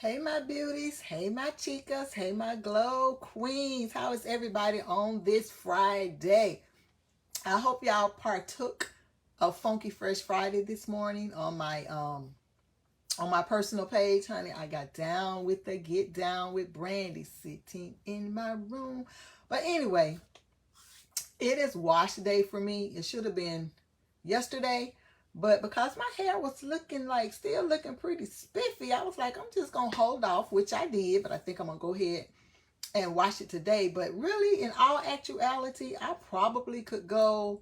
Hey, my beauties. Hey, my chicas. Hey, my glow queens. How is everybody on this Friday? I hope y'all partook of Funky Fresh Friday this morning on my personal page, honey. I got down with the get down with Brandy sitting in my room. But anyway, it is wash day for me. It should have been yesterday, but because my hair was looking like still looking pretty spiffy, I was like, I'm just gonna hold off, which I did, but I think I'm gonna go ahead and wash it today. But really, in all actuality, I probably could go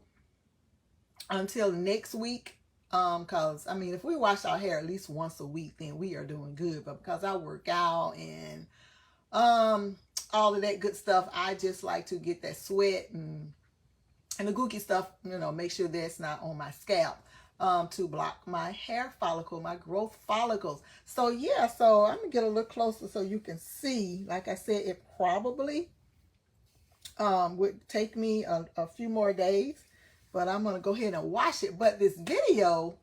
until next week. Cause I mean, if we wash our hair at least once a week, then we are doing good. But because I work out and um all of that good stuff, I just like to get that sweat and the gooky stuff, make sure that's not on my scalp, to block my hair follicle, my growth follicles. So yeah, so I'm gonna get a little closer so you can see. Like I said, it probably would take me a few more days, but I'm gonna go ahead and wash it. But this video,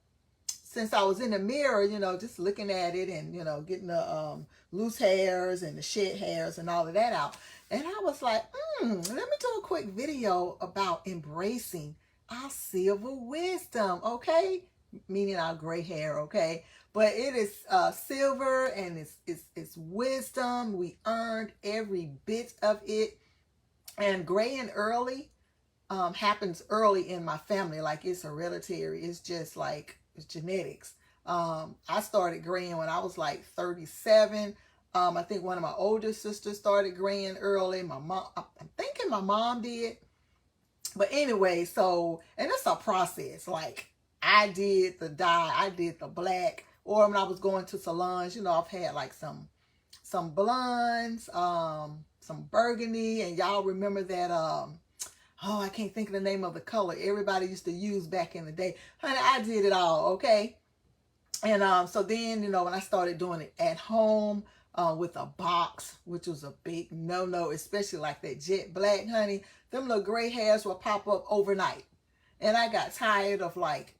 since I was in the mirror, just looking at it and, getting the loose hairs and the shed hairs and all of that out. And I was like, let me do a quick video about embracing our silver wisdom, okay? Meaning our gray hair, okay? But it is silver and it's wisdom. We earned every bit of it. And gray and early happens early in my family. Like, it's hereditary. It's just like, it's genetics. I started graying when I was like 37. I think one of my older sisters started graying early. My mom, I'm thinking my mom did. But anyway, so, and it's a process. Like, I did the dye, I did the black, or when I was going to salons, I've had like some blondes, some burgundy, and y'all remember that oh, I can't think of the name of the color everybody used to use back in the day. Honey, I did it all, okay? And so then, when I started doing it at home with a box, which was a big no-no, especially like that jet black, honey, them little gray hairs will pop up overnight. And I got tired of like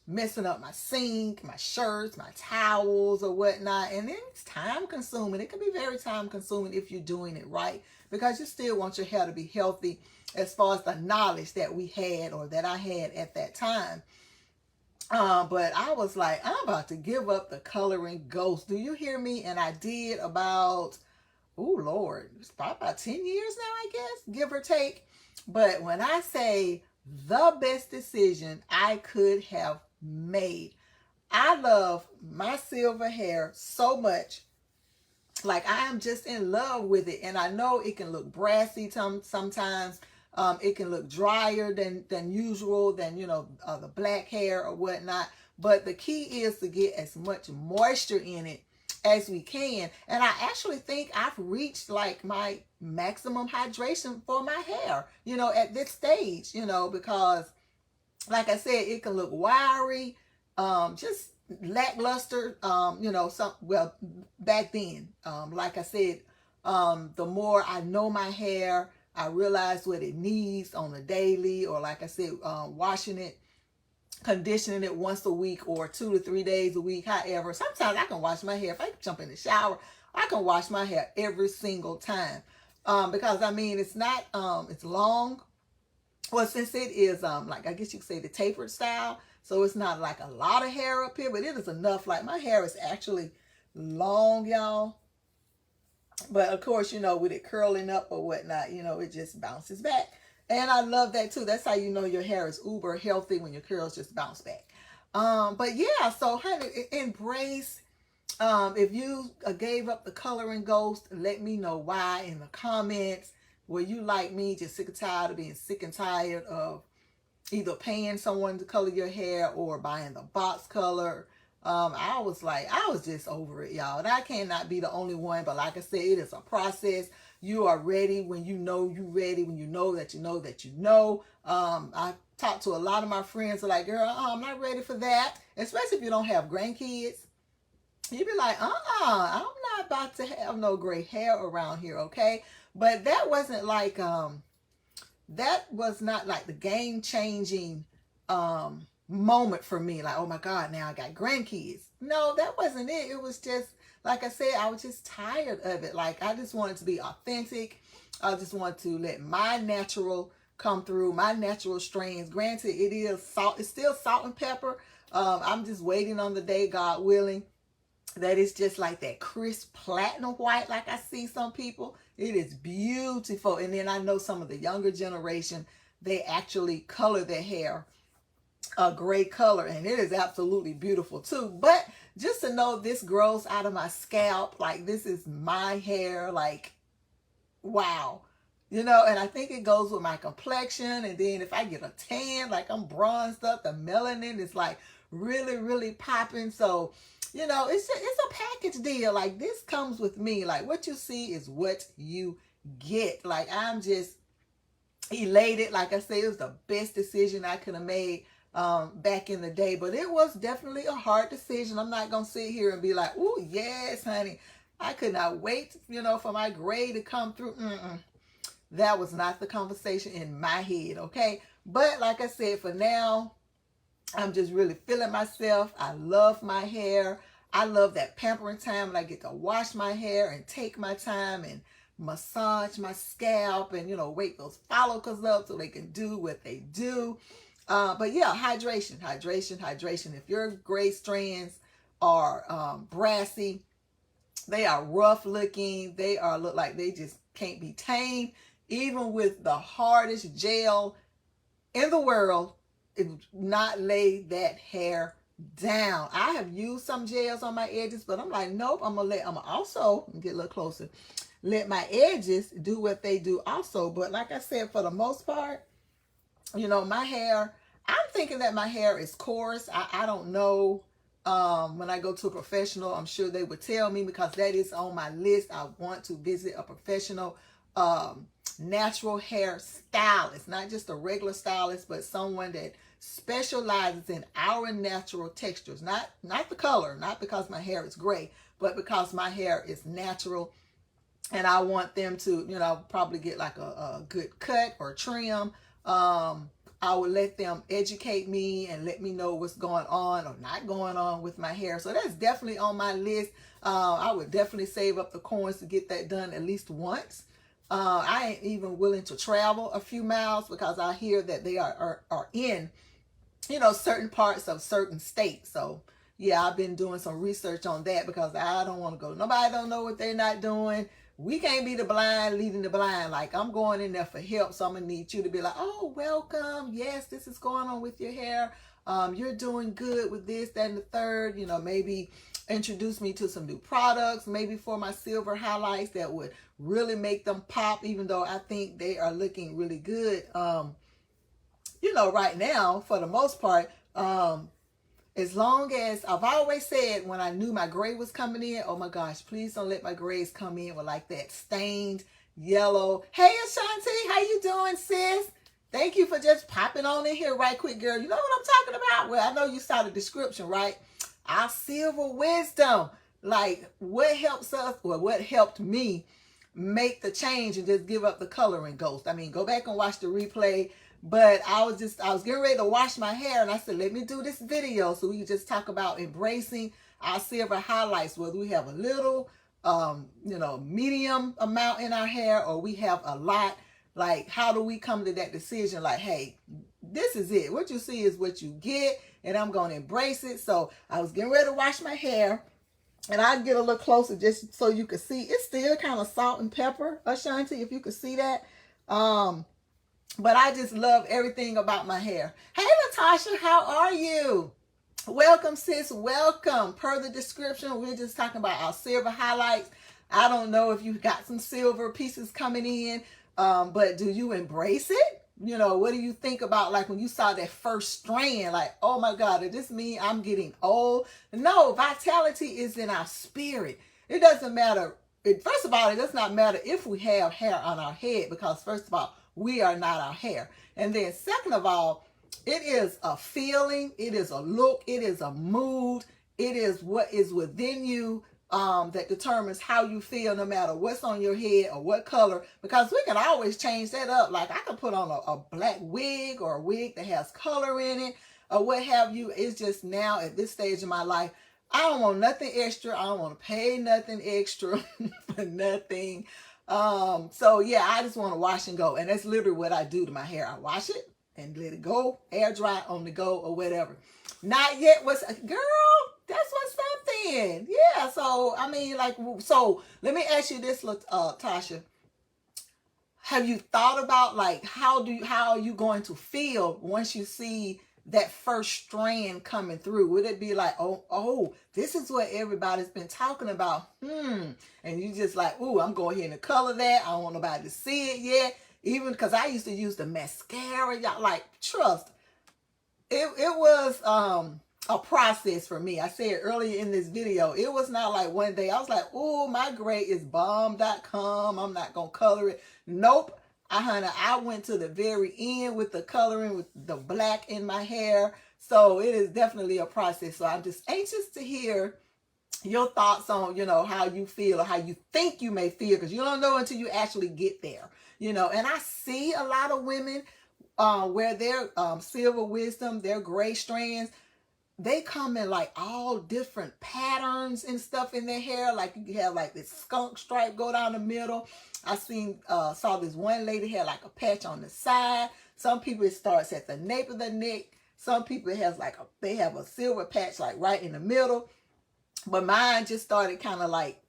messing up my sink, my shirts, my towels or whatnot. And then it's time consuming. It can be very time consuming if you're doing it right, because you still want your hair to be healthy as far as the knowledge that we had or that I had at that time. But I was like, I'm about to give up the coloring ghost. Do you hear me? And I did about, oh Lord, it's probably about 10 years now, I guess, give or take. But when I say the best decision I could have made, I love my silver hair so much. Like, I am just in love with it. And I know it can look brassy sometimes. It can look drier than usual, than, the black hair or whatnot. But the key is to get as much moisture in it as we can. And I actually think I've reached like my maximum hydration for my hair, at this stage, because like I said, it can look wiry, just lackluster, back then, like I said, the more I know my hair, I realize what it needs on a daily, or like I said, washing it, conditioning it once a week or 2 to 3 days a week. However, sometimes I can wash my hair. If I jump in the shower, I can wash my hair every single time. Because I mean, it's not, it's long. Well, since it is, like, I guess you could say the tapered style, so it's not like a lot of hair up here, but it is enough. Like, my hair is actually long, y'all. But of course, with it curling up or whatnot, it just bounces back. And I love that too. That's how you know your hair is uber healthy, when your curls just bounce back. But yeah, so honey, embrace. If you gave up the coloring ghost, let me know why in the comments. Were you like me, just sick and tired of being sick and tired of either paying someone to color your hair or buying the box color? I was just over it, y'all. And I cannot be the only one, but like I said, it is a process. You are ready when you know you're ready, when you know that you know that you know. I talked to a lot of my friends who are like, girl, I'm not ready for that. Especially if you don't have grandkids. You'd be like, I'm not about to have no gray hair around here, okay? But that wasn't like, that was not like the game changing moment for me. Like, oh my God, now I got grandkids. No, that wasn't it. It was just, like I said, I was just tired of it. Like, I just wanted to be authentic. I just wanted to let my natural come through, my natural strains. Granted, it is salt. It's still salt and pepper. I'm just waiting on the day, God willing, that it's just like that crisp platinum white, like I see some people. It is beautiful. And then I know some of the younger generation, they actually color their hair a gray color, and it is absolutely beautiful too. But just to know this grows out of my scalp, like this is my hair, like wow. And I think it goes with my complexion. And then if I get a tan, like I'm bronzed up, the melanin is like really, really popping. So, it's a package deal. Like, this comes with me. Like, what you see is what you get. Like, I'm just elated. Like I said, it was the best decision I could have made back in the day. But it was definitely a hard decision. I'm not going to sit here and be like, oh, yes, honey. I could not wait, for my gray to come through. That was not the conversation in my head, okay? But like I said, for now, I'm just really feeling myself. I love my hair. I love that pampering time when I get to wash my hair and take my time and massage my scalp and, wake those follicles up so they can do what they do. But yeah, hydration. If your gray strands are brassy, they are rough looking, they look like they just can't be tamed, even with the hardest gel in the world, it would not lay that hair down. I have used some gels on my edges, but I'm like, nope, I'm also get a little closer, let my edges do what they do also. But like I said, for the most part, my hair, I'm thinking that my hair is coarse. I don't know. When I go to a professional, I'm sure they would tell me, because that is on my list. I want to visit a professional natural hair stylist, not just a regular stylist, but someone that specializes in our natural textures, not the color, not because my hair is gray, but because my hair is natural. And I want them to, probably get like a good cut or trim. I would let them educate me and let me know what's going on or not going on with my hair. So that's definitely on my list. I would definitely save up the coins to get that done at least once. I ain't even willing to travel a few miles, because I hear that they are in, certain parts of certain states. So yeah, I've been doing some research on that, because I don't want to go. Nobody don't know what they're not doing. We can't be the blind leading the blind. Like, I'm going in there for help, so I'm gonna need you to be like, oh, welcome. Yes, this is going on with your hair. You're doing good with this, that, and the third. Maybe introduce me to some new products, maybe for my silver highlights that would really make them pop, even though I think they are looking really good. Right now, for the most part, as long as, I've always said, when I knew my gray was coming in, oh my gosh, please don't let my grays come in with like that stained yellow. Hey, Ashanti, how you doing, sis? Thank you for just popping on in here right quick, girl. You know what I'm talking about? Well, I know you saw the description, right? Our silver wisdom, like what helps us, or what helped me make the change and just give up the coloring ghost. I mean, go back and watch the replay. But I was getting ready to wash my hair, and I said, let me do this video so we can just talk about embracing our silver highlights, whether we have a little, medium amount in our hair, or we have a lot. Like, how do we come to that decision? Like, hey, this is it. What you see is what you get, and I'm going to embrace it. So I was getting ready to wash my hair, and I get a little closer just so you can see. It's still kind of salt and pepper, Ashanti, if you could see that. But I just love everything about my hair. Hey, Natasha, how are you? Welcome, sis. Welcome. Per the description, we're just talking about our silver highlights. I don't know if you got some silver pieces coming in, but do you embrace it? What do you think about, like, when you saw that first strand, like, oh my God, does this mean I'm getting old? No, vitality is in our spirit. It doesn't matter. First of all, it does not matter if we have hair on our head, because first of all, we are not our hair. And then second of all, it is a feeling, it is a look, it is a mood, it is what is within you that determines how you feel, no matter what's on your head or what color, because we can always change that up. Like, I could put on a black wig, or a wig that has color in it, or what have you. It's just now at this stage of my life, I don't want nothing extra. I don't want to pay nothing extra for nothing. So yeah, I just want to wash and go. And that's literally what I do to my hair. I wash it and let it go, air dry on the go or whatever. Not yet was girl, that's what's something. Yeah. So I mean, like, so let me ask you this, Tasha. Have you thought about like how are you going to feel once you see that first strand coming through? Would it be like, oh, this is what everybody's been talking about? And you just like, ooh, I'm going here and color that. I don't want nobody to see it yet. Even because I used to use the mascara, y'all, like, trust. It was a process for me. I said earlier in this video, it was not like one day I was like, oh, my gray is bomb.com. I'm not gonna color it. Nope. I went to the very end with the coloring, with the black in my hair. So it is definitely a process. So I'm just anxious to hear your thoughts on, how you feel or how you think you may feel, because you don't know until you actually get there, and I see a lot of women where their silver wisdom, their gray strands, they come in like all different patterns and stuff in their hair. Like you have like this skunk stripe go down the middle. I saw this one lady had like a patch on the side. Some people it starts at the nape of the neck. Some people it has like they have a silver patch like right in the middle. But mine just started kind of like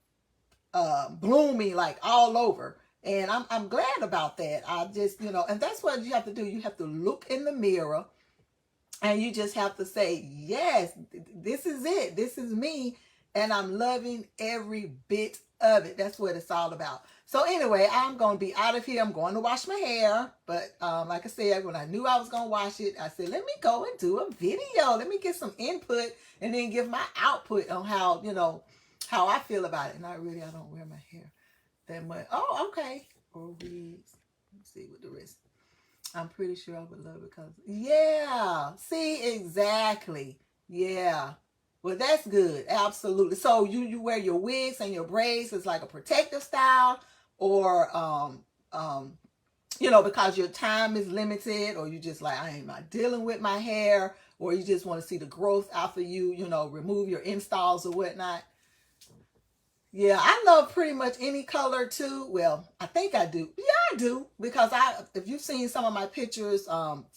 blooming like all over. And I'm glad about that. I just, and that's what you have to do. You have to look in the mirror and you just have to say, yes, this is it. This is me. And I'm loving every bit of it. That's what it's all about. So anyway, I'm going to be out of here. I'm going to wash my hair. But like I said, when I knew I was going to wash it, I said, let me go and do a video. Let me get some input and then give my output on how, how I feel about it. And I don't wear my hair that much. Oh, okay. Or wigs. Let's see what the rest. I'm pretty sure I would love it because, yeah. See, exactly. Yeah. Well, that's good. Absolutely. So you wear your wigs and your braids as like a protective style, or because your time is limited, or you just like, I ain't not dealing with my hair, or you just want to see the growth after you remove your installs or whatnot. Yeah, I love pretty much any color too. Well, I think I do. Yeah, I do, because if you've seen some of my pictures,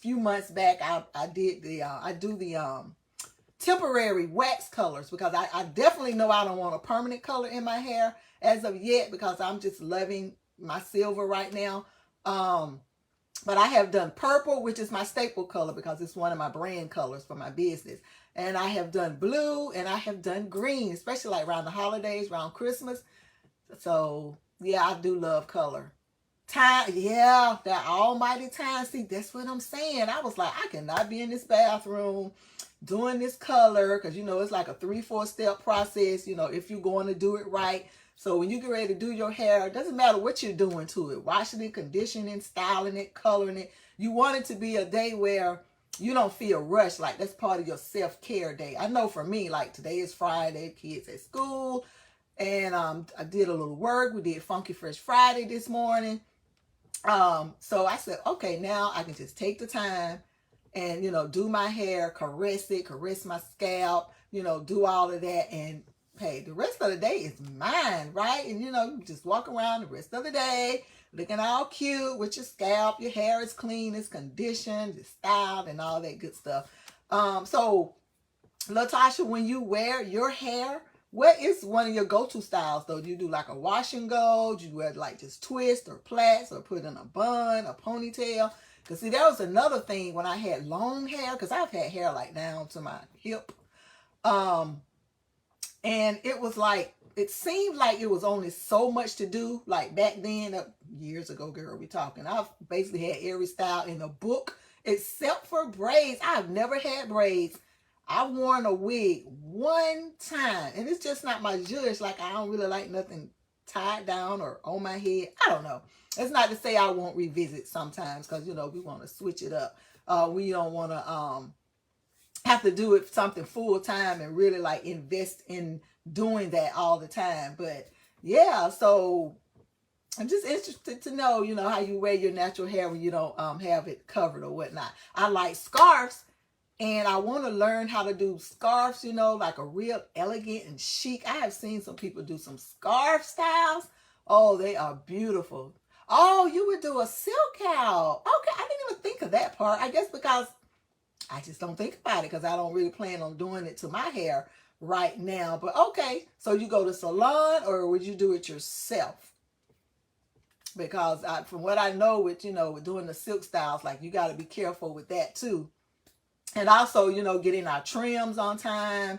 few months back, I do the temporary wax colors, because I definitely know I don't want a permanent color in my hair as of yet, because I'm just loving my silver right now. But I have done purple, which is my staple color because it's one of my brand colors for my business. And I have done blue, and I have done green, especially like around the holidays, around Christmas. So yeah, I do love color. Time, yeah, that almighty time. See, that's what I'm saying. I was like, I cannot be in this bathroom doing this color, because it's like a 3-4 step process, if you're going to do it right. So when you get ready to do your hair, it doesn't matter what you're doing to it, washing it, conditioning, styling it, coloring it. You want it to be a day where you don't feel rushed. Like that's part of your self-care day. I know for me, like today is Friday, kids at school, and I did a little work. We did Funky Fresh Friday this morning. So I said, okay, now I can just take the time and, do my hair, caress it, caress my scalp, do all of that. And hey, the rest of the day is mine, right? And, you just walk around the rest of the day looking all cute with your scalp. Your hair is clean, it's conditioned, it's styled, and all that good stuff. So, Latasha, when you wear your hair, what is one of your go-to styles, though? Do you do like a wash and go? Do you wear like just twist or plaits, or put in a bun, a ponytail? Because see, that was another thing when I had long hair, because I've had hair like down to my hip. And it was like, it seemed like it was only so much to do. Like back then, years ago, girl, we talking. I've basically had every style in the book except for braids. I've never had braids. I worn a wig one time, and it's just not my judge. Like, I don't really like nothing tied down or on my head. I don't know. It's not to say I won't revisit sometimes, because, we want to switch it up. We don't want to have to do it something full time and really like invest in doing that all the time. But yeah, so I'm just interested to know, how you wear your natural hair when you don't have it covered or whatnot. I like scarves. And I want to learn how to do scarves, you know, like a real elegant and chic. I have seen some people do some scarf styles. Oh, they are beautiful. Oh, you would do a silk cowl. Okay, I didn't even think of that part. I guess because I just don't think about it because I don't really plan on doing it to my hair right now. But okay, so you go to salon or would you do it yourself? Because from what I know with, with doing the silk styles, like you got to be careful with that too. And also, getting our trims on time.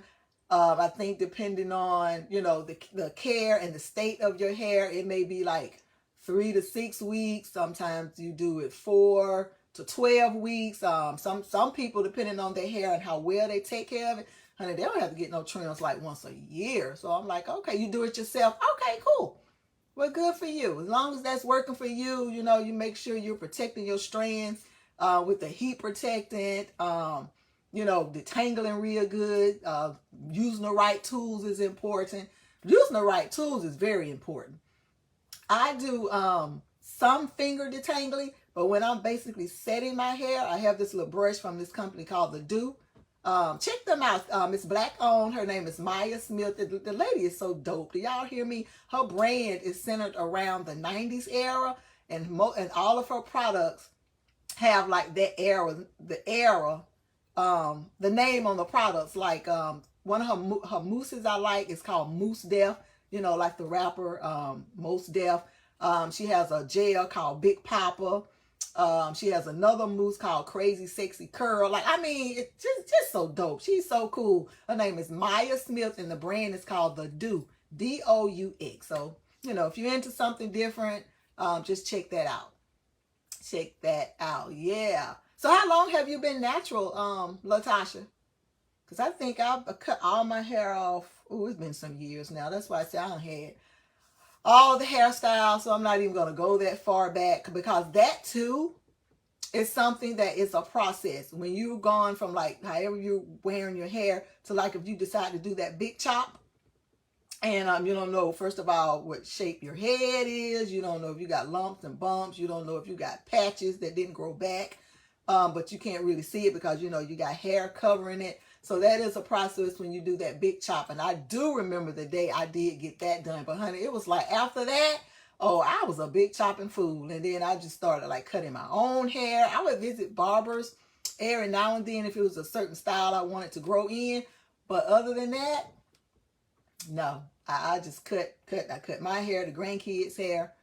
I think depending on, the care and the state of your hair, it may be like 3 to 6 weeks. Sometimes you do it 4 to 12 weeks. Some people, depending on their hair and how well they take care of it, honey, they don't have to get no trims like once a year. So I'm like, okay, you do it yourself. Okay, cool. Well, good for you. As long as that's working for you, you make sure you're protecting your strands with the heat protectant, detangling real good. Using the right tools is important. Using the right tools is very important. I do some finger detangling, but when I'm basically setting my hair, I have this little brush from this company called The Do. Check them out. It's black owned. Her name is Maya Smith. The lady is so dope. Do y'all hear me? Her brand is centered around the 90s era, and all of her products have like that era, the name on the products. Like one of her mousses I like is called Mousse Def, like the rapper Mos Def. She has a gel called Big Papa. She has another mousse called Crazy Sexy Curl. Like, I mean, it's just so dope. She's so cool. Her name is Maya Smith, and the brand is called The Do, Doux. So, if you're into something different, just check that out. Check that out. Yeah. So how long have you been natural, Latasha? Because I think I've cut all my hair off. Oh, it's been some years now. That's why I say I don't have all the hairstyles. So I'm not even going to go that far back, because that too is something that is a process. When you've gone from like however you're wearing your hair to like if you decide to do that big chop, and you don't know, first of all, what shape your head is. You don't know if you got lumps and bumps. You don't know if you got patches that didn't grow back, but you can't really see it because, you got hair covering it. So that is a process when you do that big chop. And I do remember the day I did get that done. But honey, it was like after that, oh, I was a big chopping fool. And then I just started like cutting my own hair. I would visit barbers every now and then if it was a certain style I wanted to grow in. But other than that, no, I just cut. I cut my hair, the grandkids' hair.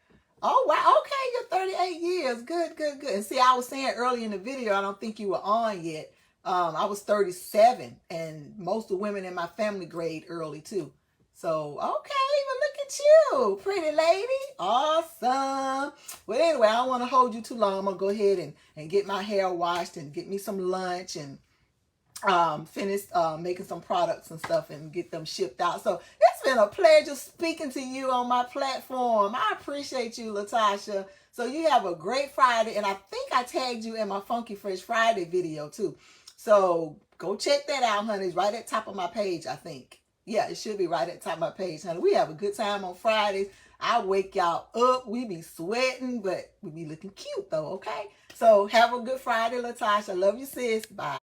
Oh, wow. Okay, you're 38 years. Good. And see, I was saying earlier in the video, I don't think you were on yet. I was 37, and most of the women in my family grade early too. So, okay, but look at you, pretty lady. Awesome. Well, anyway, I don't want to hold you too long. I'm going to go ahead and get my hair washed and get me some lunch and finished making some products and stuff and get them shipped out. So it's been a pleasure speaking to you on my platform. I appreciate you, Latasha. So you have a great Friday, and I think I tagged you in my Funky Fresh Friday video too. So go check that out, honey. It's right at the top of my page, I think. Yeah, it should be right at the top of my page, honey. We have a good time on Fridays. I wake y'all up. We be sweating, but we be looking cute though, okay? So have a good Friday, Latasha. Love you, sis. Bye.